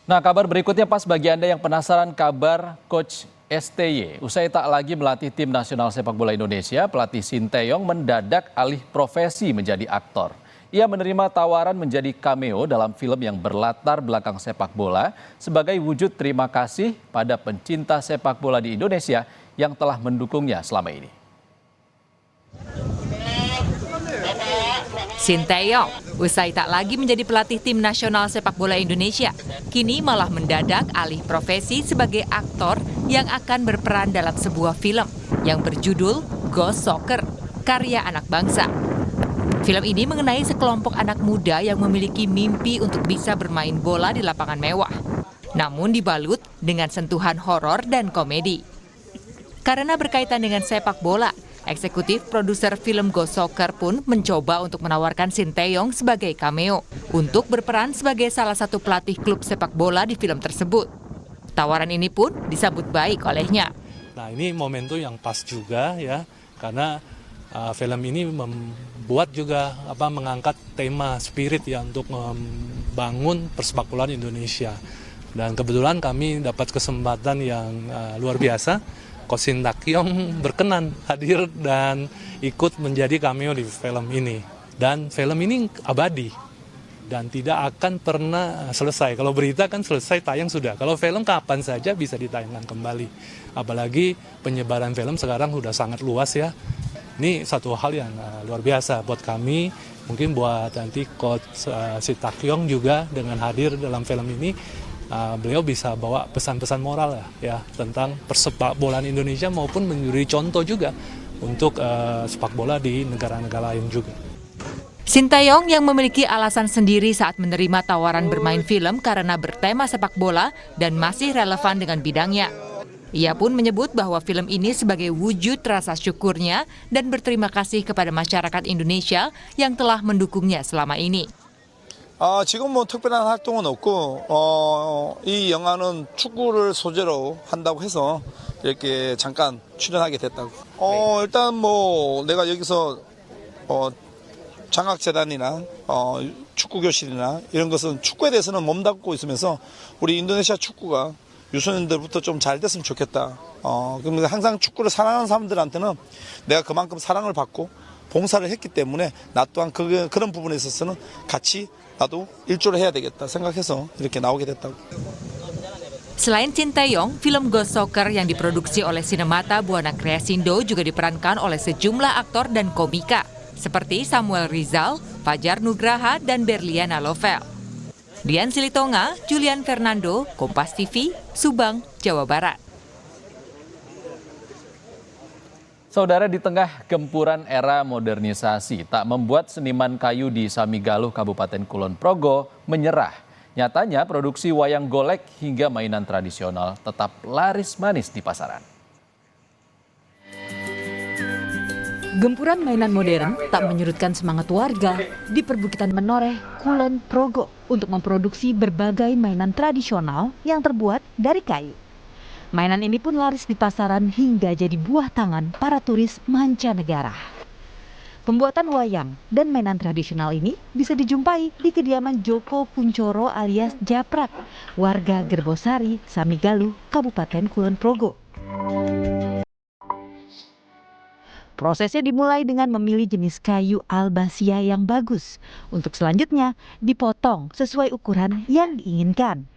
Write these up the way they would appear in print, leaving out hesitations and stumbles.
Nah, kabar berikutnya pas bagi Anda yang penasaran kabar Coach STY. Usai tak lagi melatih tim nasional sepak bola Indonesia, pelatih Sinteyong mendadak alih profesi menjadi aktor. Ia menerima tawaran menjadi cameo dalam film yang berlatar belakang sepak bola sebagai wujud terima kasih pada pencinta sepak bola di Indonesia yang telah mendukungnya selama ini. Sinteyong, usai tak lagi menjadi pelatih tim nasional sepak bola Indonesia, kini malah mendadak alih profesi sebagai aktor yang akan berperan dalam sebuah film yang berjudul Ghost Soccer, karya anak bangsa. Film ini mengenai sekelompok anak muda yang memiliki mimpi untuk bisa bermain bola di lapangan mewah, namun dibalut dengan sentuhan horor dan komedi. Karena berkaitan dengan sepak bola, eksekutif produser film Ghost Soccer pun mencoba untuk menawarkan Sinteyong sebagai cameo untuk berperan sebagai salah satu pelatih klub sepak bola di film tersebut. Tawaran ini pun disambut baik olehnya. Nah, ini momentum yang pas juga ya, karena film ini membuat juga mengangkat tema spirit ya untuk membangun persepak bolaan Indonesia. Dan kebetulan kami dapat kesempatan yang luar biasa. Coach Sinteyong berkenan hadir dan ikut menjadi cameo di film ini. Dan film ini abadi dan tidak akan pernah selesai. Kalau berita kan selesai tayang sudah. Kalau film kapan saja bisa ditayangkan kembali. Apalagi penyebaran film sekarang sudah sangat luas ya. Ini satu hal yang luar biasa buat kami. Mungkin buat nanti Coach Sinteyong juga dengan hadir dalam film ini. Beliau bisa bawa pesan-pesan moral ya tentang persepak bolaan Indonesia maupun menjadi contoh juga untuk sepak bola di negara-negara lain juga. Sinteyong yang memiliki alasan sendiri saat menerima tawaran bermain film karena bertema sepak bola dan masih relevan dengan bidangnya. Ia pun menyebut bahwa film ini sebagai wujud rasa syukurnya dan berterima kasih kepada masyarakat Indonesia yang telah mendukungnya selama ini. 지금 특별한 활동은 없고 이 영화는 축구를 소재로 한다고 해서 이렇게 잠깐 출연하게 됐다고. 일단 내가 여기서 장학재단이나 축구 교실이나 이런 것은 축구에 대해서는 몸담고 있으면서 우리 인도네시아 축구가 유소년들부터 좀 잘 됐으면 좋겠다. 그러면 항상 축구를 사랑하는 사람들한테는 내가 그만큼 사랑을 받고 봉사를 했기 때문에 나 또한 그런 부분에 있어서는 같이 나도 일조를 해야 되겠다 생각해서 이렇게 나오게 됐다고. Selain Sinteyong, film Ghost Soccer yang diproduksi oleh Sinemata Buana Kreasindo juga diperankan oleh sejumlah aktor dan komika seperti Samuel Rizal, Fajar Nugraha, dan Berliana Lovel. Dian Silitonga, Julian Fernando, Kompas TV, Subang, Jawa Barat. Saudara, di tengah gempuran era modernisasi, tak membuat seniman kayu di Samigaluh, Kabupaten Kulon Progo menyerah. Nyatanya produksi wayang golek hingga mainan tradisional tetap laris manis di pasaran. Gempuran mainan modern tak menyurutkan semangat warga di perbukitan Menoreh, Kulon Progo untuk memproduksi berbagai mainan tradisional yang terbuat dari kayu. Mainan ini pun laris di pasaran hingga jadi buah tangan para turis mancanegara. Pembuatan wayang dan mainan tradisional ini bisa dijumpai di kediaman Joko Kuncoro alias Japrak, warga Gerbosari, Samigaluh, Kabupaten Kulon Progo. Prosesnya dimulai dengan memilih jenis kayu albasia yang bagus, untuk selanjutnya dipotong sesuai ukuran yang diinginkan.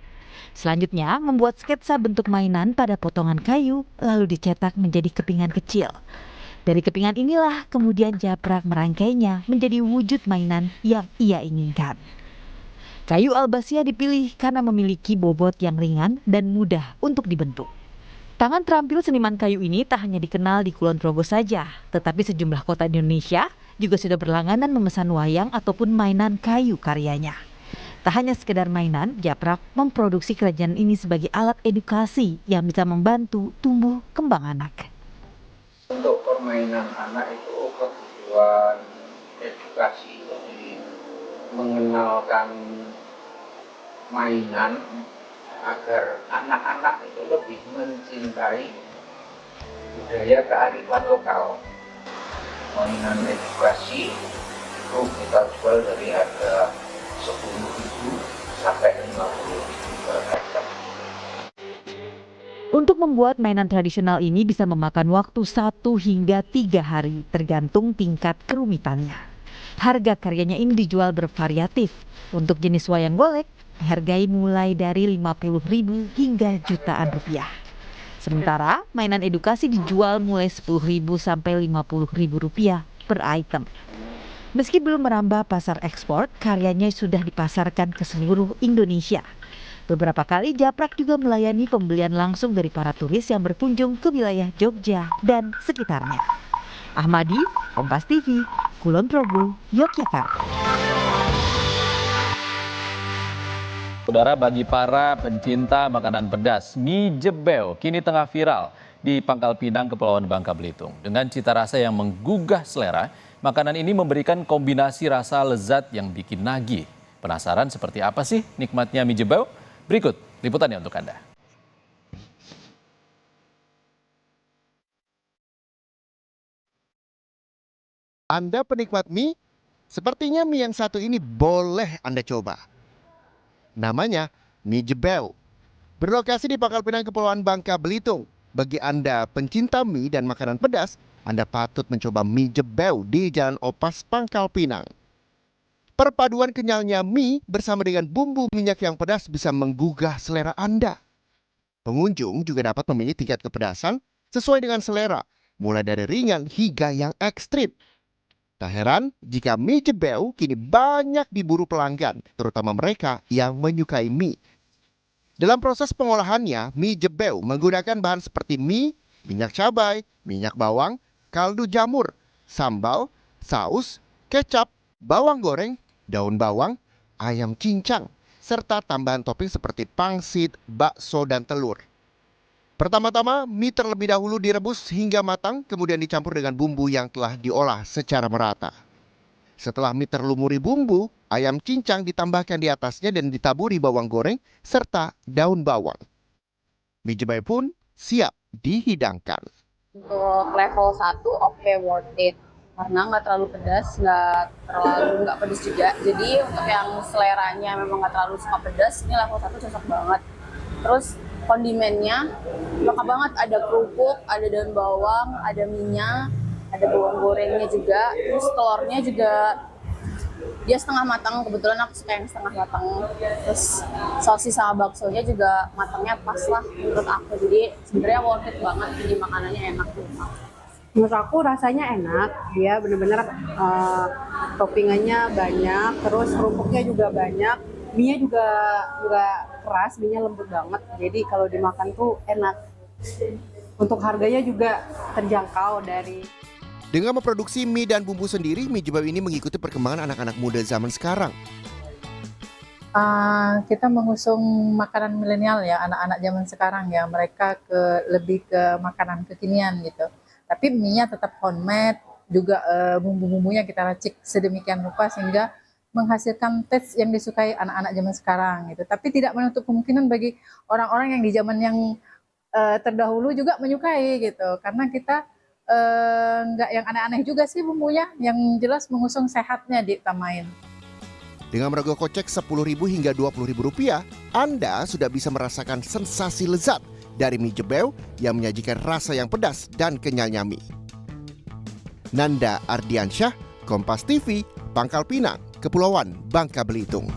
Selanjutnya, membuat sketsa bentuk mainan pada potongan kayu, lalu dicetak menjadi kepingan kecil. Dari kepingan inilah kemudian Japrak merangkainya menjadi wujud mainan yang ia inginkan. Kayu albasia dipilih karena memiliki bobot yang ringan dan mudah untuk dibentuk. Tangan terampil seniman kayu ini tak hanya dikenal di Kulon Progo saja, tetapi sejumlah kota di Indonesia juga sudah berlangganan memesan wayang ataupun mainan kayu karyanya. Tak hanya sekedar mainan, Japrak memproduksi kerajinan ini sebagai alat edukasi yang bisa membantu tumbuh kembang anak. Untuk permainan anak itu kebutuhan edukasi, jadi mengenalkan mainan agar anak-anak itu lebih mencintai budaya kearifan lokal. Mainan edukasi itu kita jual dari harga 10.000 sampai 50.000 per Untuk membuat mainan tradisional ini bisa memakan waktu 1 hingga 3 hari tergantung tingkat kerumitannya. Harga karyanya ini dijual bervariatif. Untuk jenis wayang golek, hargai mulai dari 50.000 hingga jutaan rupiah. Sementara mainan edukasi dijual mulai 10.000 sampai 50.000 rupiah per item. Meski belum merambah pasar ekspor, karyanya sudah dipasarkan ke seluruh Indonesia. Beberapa kali Japrak juga melayani pembelian langsung dari para turis yang berkunjung ke wilayah Jogja dan sekitarnya. Ahmadi, Kompas TV, Kulon Progo, Yogyakarta. Saudara, bagi para pencinta makanan pedas, mie jebel kini tengah viral di Pangkal Pinang, Kepulauan Bangka Belitung. Dengan cita rasa yang menggugah selera, makanan ini memberikan kombinasi rasa lezat yang bikin nagih. Penasaran seperti apa sih nikmatnya mie jebel? Berikut liputannya untuk Anda. Anda penikmat mie? Sepertinya mie yang satu ini boleh Anda coba. Namanya mie jebel. Berlokasi di Pangkal Pinang, Kepulauan Bangka Belitung. Bagi Anda pencinta mie dan makanan pedas, Anda patut mencoba mie jebel di Jalan Opas, Pangkal Pinang. Perpaduan kenyalnya mie bersama dengan bumbu minyak yang pedas bisa menggugah selera Anda. Pengunjung juga dapat memilih tingkat kepedasan sesuai dengan selera, mulai dari ringan hingga yang ekstrim. Tak heran jika mie jebel kini banyak diburu pelanggan, terutama mereka yang menyukai mie. Dalam proses pengolahannya, mie jebel menggunakan bahan seperti mie, minyak cabai, minyak bawang, kaldu jamur, sambal, saus, kecap, bawang goreng, daun bawang, ayam cincang, serta tambahan topping seperti pangsit, bakso, dan telur. Pertama-tama, mie terlebih dahulu direbus hingga matang, kemudian dicampur dengan bumbu yang telah diolah secara merata. Setelah mie terlumuri bumbu, ayam cincang ditambahkan di atasnya dan ditaburi bawang goreng serta daun bawang. Mie jebel pun siap dihidangkan. Untuk level 1 oke, worth it. Karena nggak terlalu pedas, nggak pedas juga. Jadi untuk yang seleranya memang nggak terlalu suka pedas, ini level 1 cocok banget. Terus kondimennya lengkap banget, ada kerupuk, ada daun bawang, ada minyak, ada bawang gorengnya juga. Terus telurnya juga dia setengah matang, kebetulan aku suka yang setengah matang. Terus sosis sama baksonya juga matangnya pas lah menurut aku. Jadi sebenarnya worth it banget, jadi makanannya enak banget. Menurut aku rasanya enak, dia bener-bener toppingannya banyak, terus kerupuknya juga banyak, mie-nya juga nggak keras, mie-nya lembut banget, jadi kalau dimakan tuh enak. Untuk harganya juga terjangkau dari... Dengan memproduksi mie dan bumbu sendiri, mie jebel ini mengikuti perkembangan anak-anak muda zaman sekarang. Kita mengusung makanan milenial ya, anak-anak zaman sekarang ya, mereka lebih ke makanan kekinian gitu. Tapi mie-nya tetap homemade, juga bumbu-bumbunya kita racik sedemikian rupa sehingga menghasilkan taste yang disukai anak-anak zaman sekarang gitu. Tapi tidak menutup kemungkinan bagi orang-orang yang di zaman yang terdahulu juga menyukai gitu. Karena kita nggak yang aneh-aneh juga sih bumbunya, yang jelas mengusung sehatnya diutamain. Dengan merogoh kocek Rp10.000 hingga Rp20.000, Anda sudah bisa merasakan sensasi lezat dari mie jebel yang menyajikan rasa yang pedas dan kenyalnya mie. Nanda Ardiansyah, Kompas TV, Pangkal Pinang, Kepulauan Bangka Belitung.